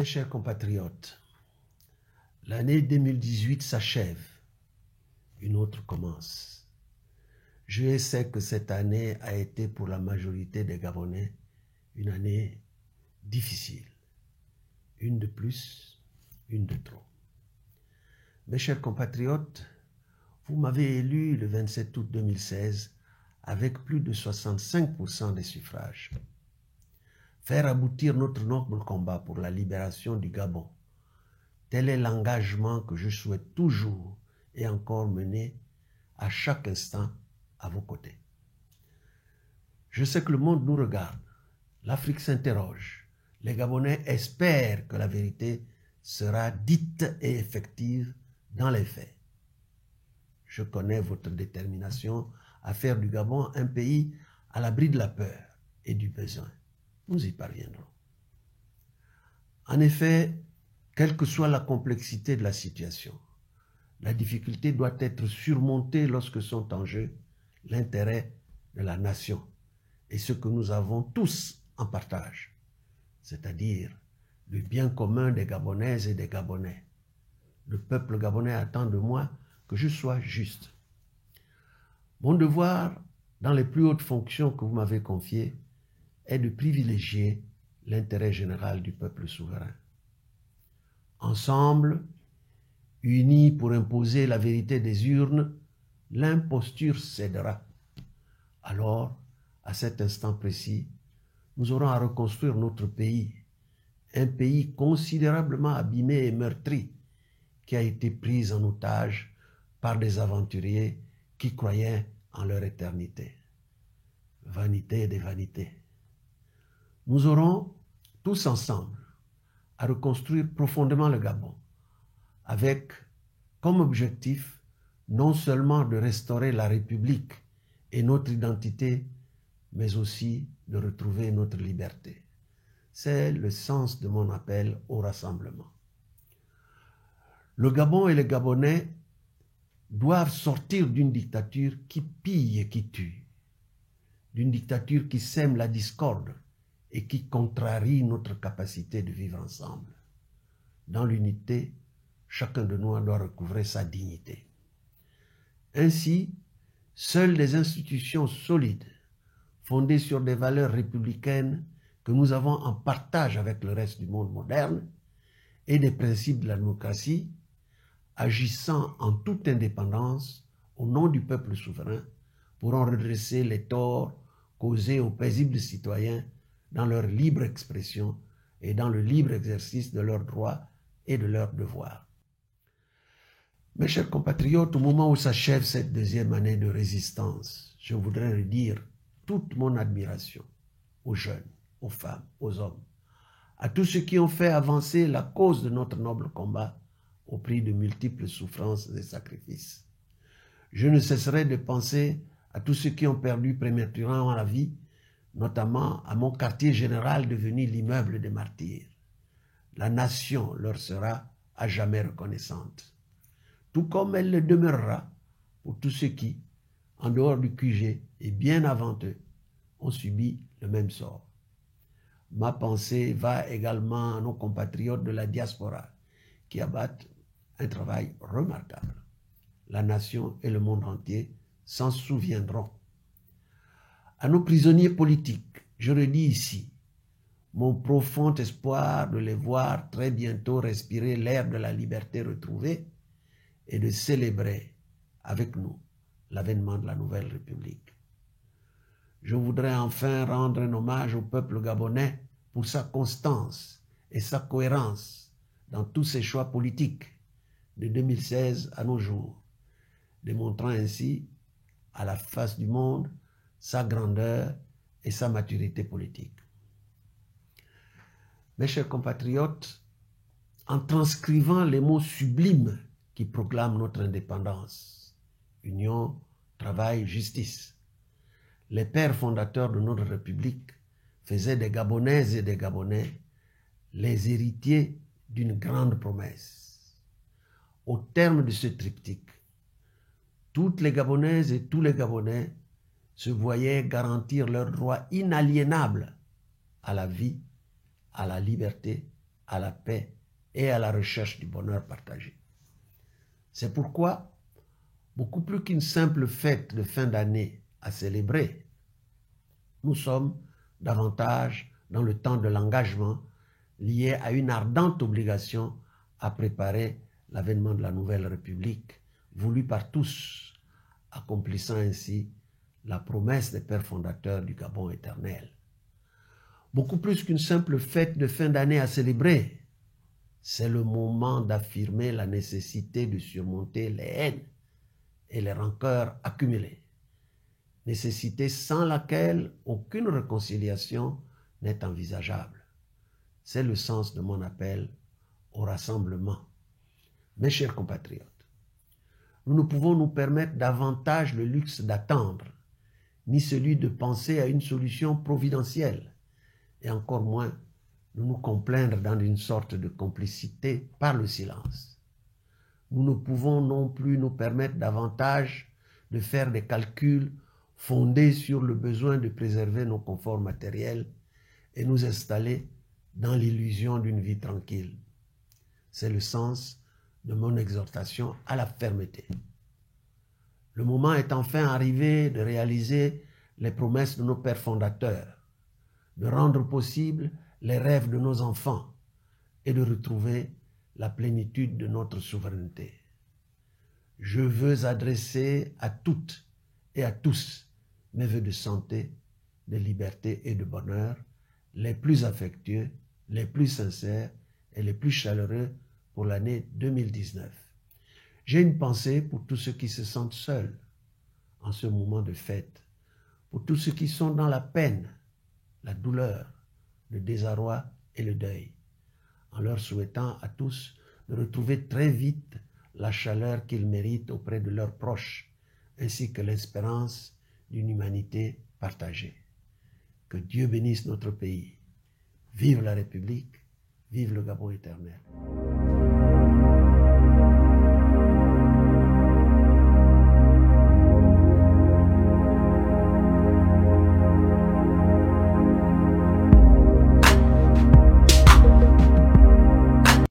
chers compatriotes, l'année 2018 s'achève, une autre commence. Je sais que cette année a été pour la majorité des Gabonais une année difficile. Une de plus, une de trop. Mes chers compatriotes, vous m'avez élu le 27 août 2016 avec plus de 65% des suffrages. Faire aboutir notre noble combat pour la libération du Gabon, tel est l'engagement que je souhaite toujours et encore mener à chaque instant à vos côtés. Je sais que le monde nous regarde, l'Afrique s'interroge, les Gabonais espèrent que la vérité sera dite et effective dans les faits. Je connais votre détermination à faire du Gabon un pays à l'abri de la peur et du besoin. Nous y parviendrons. En effet, quelle que soit la complexité de la situation, la difficulté doit être surmontée lorsque sont en jeu l'intérêt de la nation et ce que nous avons tous en partage, c'est-à-dire le bien commun des Gabonaises et des Gabonais. Le peuple gabonais attend de moi que je sois juste. Mon devoir, dans les plus hautes fonctions que vous m'avez confiées, est de privilégier l'intérêt général du peuple souverain. Ensemble, unis pour imposer la vérité des urnes, l'imposture cédera. Alors, à cet instant précis, nous aurons à reconstruire notre pays, un pays considérablement abîmé et meurtri, qui a été pris en otage par des aventuriers qui croyaient en leur éternité. Vanité des vanités. Nous aurons, tous ensemble, à reconstruire profondément le Gabon, avec comme objectif non seulement de restaurer la République et notre identité, mais aussi de retrouver notre liberté. C'est le sens de mon appel au rassemblement. Le Gabon et les Gabonais doivent sortir d'une dictature qui pille et qui tue, d'une dictature qui sème la discorde et qui contrarie notre capacité de vivre ensemble. Dans l'unité, chacun de nous doit recouvrer sa dignité. Ainsi, seules des institutions solides, fondées sur des valeurs républicaines que nous avons en partage avec le reste du monde moderne, et des principes de la démocratie, agissant en toute indépendance au nom du peuple souverain, pourront redresser les torts causés aux paisibles citoyens dans leur libre expression et dans le libre exercice de leurs droits et de leurs devoirs. Mes chers compatriotes, au moment où s'achève cette deuxième année de résistance, je voudrais redire toute mon admiration aux jeunes, aux femmes, aux hommes, à tous ceux qui ont fait avancer la cause de notre noble combat au prix de multiples souffrances et sacrifices. Je ne cesserai de penser à tous ceux qui ont perdu prématurément la vie, notamment à mon quartier général devenu l'immeuble des martyrs. La nation leur sera à jamais reconnaissante, tout comme elle le demeurera pour tous ceux qui, en dehors du QG et bien avant eux, ont subi le même sort. Ma pensée va également à nos compatriotes de la diaspora qui abattent un travail remarquable. La nation et le monde entier s'en souviendront. À nos prisonniers politiques, je redis ici mon profond espoir de les voir très bientôt respirer l'air de la liberté retrouvée et de célébrer avec nous l'avènement de la nouvelle République. Je voudrais enfin rendre un hommage au peuple gabonais pour sa constance et sa cohérence dans tous ses choix politiques de 2016 à nos jours, démontrant ainsi à la face du monde sa grandeur et sa maturité politique. Mes chers compatriotes, en transcrivant les mots sublimes qui proclament notre indépendance, union, travail, justice, les pères fondateurs de notre République faisaient des Gabonaises et des Gabonais les héritiers d'une grande promesse. Au terme de ce triptyque, toutes les Gabonaises et tous les Gabonais se voyaient garantir leur droit inaliénable à la vie, à la liberté à la paix et à la recherche du bonheur partagé. C'est pourquoi, beaucoup plus qu'une simple fête de fin d'année à célébrer, nous sommes davantage dans le temps de l'engagement lié à une ardente obligation à préparer l'avènement de la nouvelle République, voulue par tous, accomplissant ainsi la promesse des pères fondateurs du Gabon éternel. Beaucoup plus qu'une simple fête de fin d'année à célébrer, c'est le moment d'affirmer la nécessité de surmonter les haines et les rancœurs accumulées, nécessité sans laquelle aucune réconciliation n'est envisageable. C'est le sens de mon appel au rassemblement. Mes chers compatriotes, nous ne pouvons nous permettre davantage le luxe d'attendre, ni celui de penser à une solution providentielle, et encore moins de nous complaindre dans une sorte de complicité par le silence. Nous ne pouvons non plus nous permettre davantage de faire des calculs fondés sur le besoin de préserver nos conforts matériels et nous installer dans l'illusion d'une vie tranquille. C'est le sens de mon exhortation à la fermeté. Le moment est enfin arrivé de réaliser les promesses de nos pères fondateurs, de rendre possible les rêves de nos enfants et de retrouver la plénitude de notre souveraineté. Je veux adresser à toutes et à tous mes vœux de santé, de liberté et de bonheur, les plus affectueux, les plus sincères et les plus chaleureux pour l'année 2019. J'ai une pensée pour tous ceux qui se sentent seuls en ce moment de fête, pour tous ceux qui sont dans la peine, la douleur, le désarroi et le deuil, en leur souhaitant à tous de retrouver très vite la chaleur qu'ils méritent auprès de leurs proches, ainsi que l'espérance d'une humanité partagée. Que Dieu bénisse notre pays. Vive la République, vive le Gabon éternel.